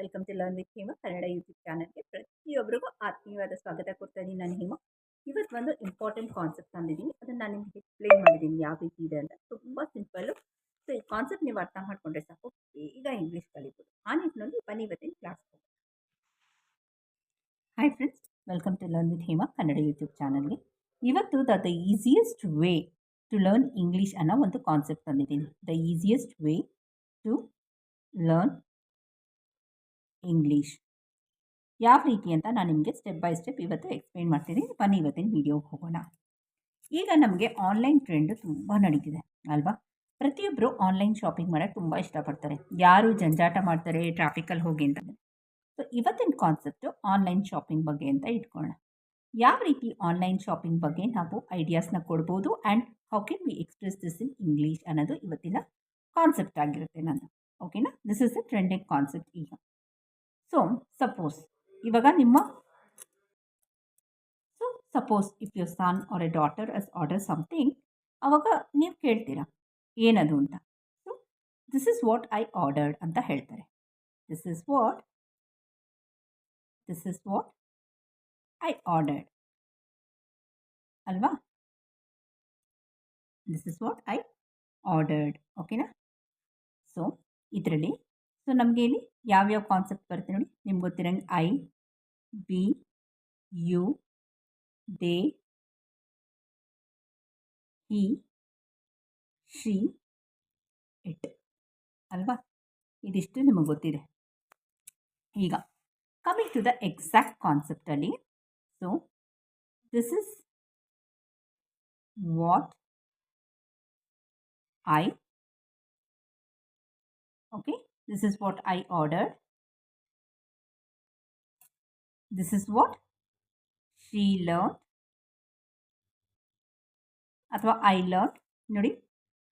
Welcome to learn with Hema Kannada YouTube ಚಾನಲ್ಗೆ ಪ್ರತಿಯೊಬ್ಬರಿಗೂ ಆತ್ಮೀಯವಾದ ಸ್ವಾಗತ ಕೊಡ್ತಾ ಇದ್ದೀನಿ. ನಾನು ಹೇಮಾ. ಇವತ್ತು ಒಂದು ಇಂಪಾರ್ಟೆಂಟ್ ಕಾನ್ಸೆಪ್ಟ್ ತಂದಿದ್ದೀನಿ. ಅದನ್ನು ನಾನು ನಿಮಗೆ ಎಕ್ಸ್ಪ್ಲೇನ್ ಮಾಡಿದ್ದೀನಿ ಯಾವ ರೀತಿ ಇದೆ ಅಂತ. ತುಂಬ ಸಿಂಪಲ್ಲು. ಸೊ ಈ ಕಾನ್ಸೆಪ್ಟ್ ನೀವು ಅರ್ಥ ಮಾಡಿಕೊಂಡ್ರೆ ಸಾಕು, ಈಗ ಇಂಗ್ಲೀಷ್ ಕಲಿಬೋದು. ಆ ನಿಟ್ಟಿನಲ್ಲಿ ಬನ್ನಿ ಇವತ್ತಿನ class. Hi friends, welcome to learn with Hema Kannada YouTube ಚಾನಲ್ಗೆ. ಇವತ್ತು the easiest way to learn English ಅನ್ನೋ ಒಂದು ಕಾನ್ಸೆಪ್ಟ್ ತಂದಿದ್ದೀನಿ. The easiest way to learn English ಯಾವ ರೀತಿ ಅಂತ ನಾನು ನಿಮಗೆ ಸ್ಟೆಪ್ ಬೈ ಸ್ಟೆಪ್ ಇವತ್ತು ಎಕ್ಸ್ಪ್ಲೇನ್ ಮಾಡ್ತಿದ್ದೀನಿ. ಬನ್ನಿ ಇವತ್ತಿನ ವಿಡಿಯೋಗೆ ಹೋಗೋಣ. ಈಗ ನಮಗೆ ಆನ್ಲೈನ್ ಟ್ರೆಂಡ್ ತುಂಬ ನಡೀತಿದೆ ಅಲ್ವಾ? ಪ್ರತಿಯೊಬ್ಬರು ಆನ್ಲೈನ್ ಶಾಪಿಂಗ್ ಮಾಡೋಕ್ಕೆ ತುಂಬ ಇಷ್ಟಪಡ್ತಾರೆ. ಯಾರು ಜಂಜಾಟ ಮಾಡ್ತಾರೆ ಟ್ರಾಫಿಕಲ್ಲಿ ಹೋಗಿ ಅಂತ. ಸೊ ಇವತ್ತಿನ ಕಾನ್ಸೆಪ್ಟು ಆನ್ಲೈನ್ ಶಾಪಿಂಗ್ ಬಗ್ಗೆ ಅಂತ ಇಟ್ಕೊಳ್ಳೋಣ. ಯಾವ ರೀತಿ ಆನ್ಲೈನ್ ಶಾಪಿಂಗ್ ಬಗ್ಗೆ ನಾವು ಐಡಿಯಾಸ್ನ ಕೊಡ್ಬೋದು and how can we express this in English ಅನ್ನೋದು ಇವತ್ತಿನ ಕಾನ್ಸೆಪ್ಟ್ ಆಗಿರುತ್ತೆ ನಂದು. ಓಕೆನಾ? This is a trending concept ಈಗ. So suppose if your son or a daughter as order something, ಆವಾಗ ನೀವು ಕೇಳ್ತೀರಾ ಏನದು ಅಂತ. So this is what I ordered ಅಂತ ಹೇಳ್ತಾರೆ. This is what I ordered ಅಲ್ವಾ? This is what I ordered. ಓಕೆನಾ? ಸೊ ಇದರಲ್ಲಿ ನಮಗೆ ಇಲ್ಲಿ ಯಾವ್ಯಾವ ಕಾನ್ಸೆಪ್ಟ್ ಬರುತ್ತೆ ನೋಡಿ. ನಿಮ್ಗೆ ಗೊತ್ತಿರಂಗೆ I, we, you, they, he, she, it ಅಲ್ವಾ? ಇದಿಷ್ಟು ನಿಮಗೆ ಗೊತ್ತಿದೆ. ಈಗ ಕಮಿಂಗ್ ಟು ದ ಎಕ್ಸಾಕ್ಟ್ ಕಾನ್ಸೆಪ್ಟಲ್ಲಿ, so this is what I this is what I ordered. This is what she learned ಅಥವಾ I learned. ನೋಡಿ,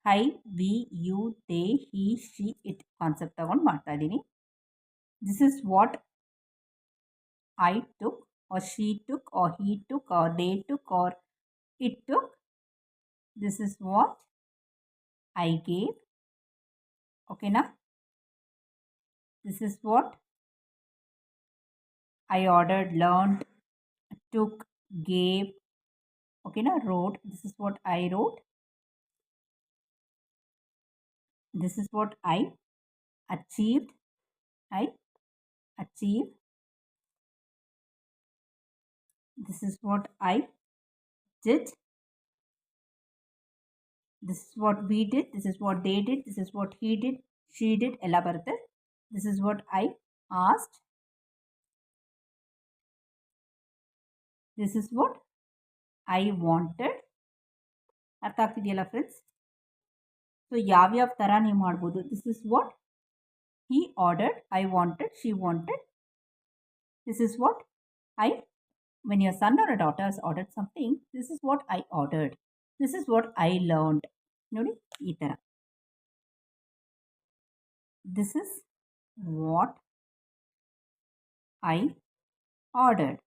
I, we, you, they, he, she, it concept ತಗೊಂಡು ಮಾಡ್ತಾ ಇದ್ದೀನಿ. This is what I took or she took or he took or they took or it took. This is what I gave. ಓಕೆನಾ? This is what I ordered, learned, took, gave. Okay, wrote. This is what I wrote. This is what I achieved. I achieved. This is what I did. This is what we did. This is what they did. This is what he did, she did. Ella barutte. This is what I asked. This is what I wanted. ಅರ್ಥ ಆಗ್ತಿದೆಯಲ್ಲ friends? So ಯಾವ್ಯಾವ ಥರ ನೀವು ಮಾಡ್ಬೋದು. This is what he ordered, I wanted, she wanted. This is what when your son or a daughter has ordered something, this is what I ordered. This is what I learned. ನೋಡಿ ಈ ಥರ. This is what I ordered.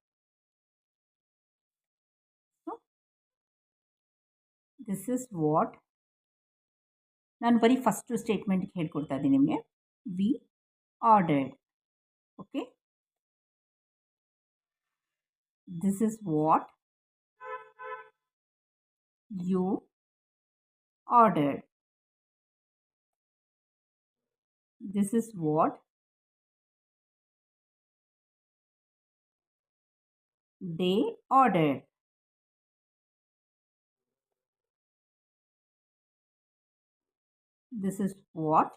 So this is what ನಾನು ಬರೀ first ಸ್ಟೇಟ್ಮೆಂಟ್ಗೆ ಹೇಳ್ಕೊಡ್ತಾ ಇದ್ದೀನಿ ನಿಮಗೆ. We ordered. Okay, this is what you ordered. This is what they ordered. This is what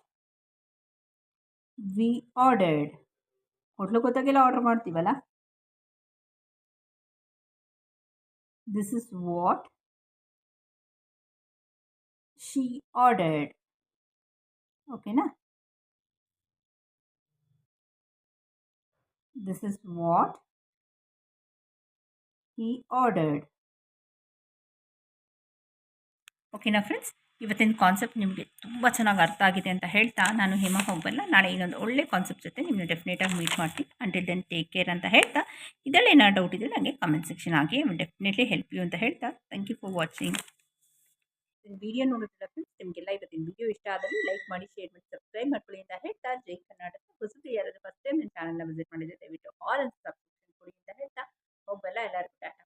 we ordered. ಹೋಟ್ಲಿಗೆ ಗೊತ್ತಾಗೆಲ್ಲ ಆರ್ಡರ್ ಮಾಡ್ತೀವಲ್ಲ. This is what she ordered. ಓಕೆನಾ? This is what he ordered. ಓಕೆನಾ ಫ್ರೆಂಡ್ಸ್? ಇವತ್ತಿನ concept ನಿಮಗೆ ತುಂಬ ಚೆನ್ನಾಗಿ ಅರ್ಥ ಆಗಿದೆ ಅಂತ ಹೇಳ್ತಾ ನಾನು ಹೇಮಾ ಹೋಗಬಲ್ಲ. ನಾಳೆ ಇನ್ನೊಂದು ಒಳ್ಳೆ ಕಾನ್ಸೆಪ್ಟ್ ಜೊತೆ ನಿಮ್ಮನ್ನು ಡೆಫಿನೆಟಾಗಿ ಮೀಟ್ ಮಾಡ್ತೀನಿ. ಅಂಟಿಲ್ ದೆನ್ ಟೇಕ್ ಕೇರ್ ಅಂತ ಹೇಳ್ತಾ, ಇದರಲ್ಲಿ ಏನಾದ್ರು ಡೌಟ್ ಇದ್ದರೆ ನನಗೆ ಕಮೆಂಟ್ ಸೆಕ್ಷನ್ ಆಗಿ ಡೆಫಿನೆಟ್ಲಿ ಹೆಲ್ಪ್ ಯು ಅಂತ ಹೇಳ್ತಾ, thank you for watching. Video ನೋಡಿದ್ರೆ ಫ್ರೆಂಡ್ಸ್ ನಿಮಗೆಲ್ಲ ಇವತ್ತಿನ ವಿಡಿಯೋ ಇಷ್ಟ ಆದಲ್ಲಿ ಲೈಕ್ ಮಾಡಿ, ಶೇರ್ ಮಾಡಿ, ಸಬ್ಸ್ಕ್ರೈಬ್ ಮಾಡ್ಕೊಳ್ಳಿ ಅಂತ ಹೇಳ್ತಾ, ಜೈ ಕರ್ನಾಟಕ. ಹೊಸದು ಯಾರಾದರೂ ಫಸ್ಟ್ ಟೈಮ್ ನನ್ನ ಚಾನಲ್ನ ವಿಸಿಟ್ ಮಾಡಿದರೆ ದಯವಿಟ್ಟು ಆಲ್ ಅಂತ ಸಬ್ಸ್ಕ್ರಿಪ್ಷನ್ ಕೊಡಿ ಅಂತ ಹೇಳ್ತಾ ಹೋಗಬಲ್ಲ ಎಲ್ಲರಿಗೂ ಟಾಟಾ.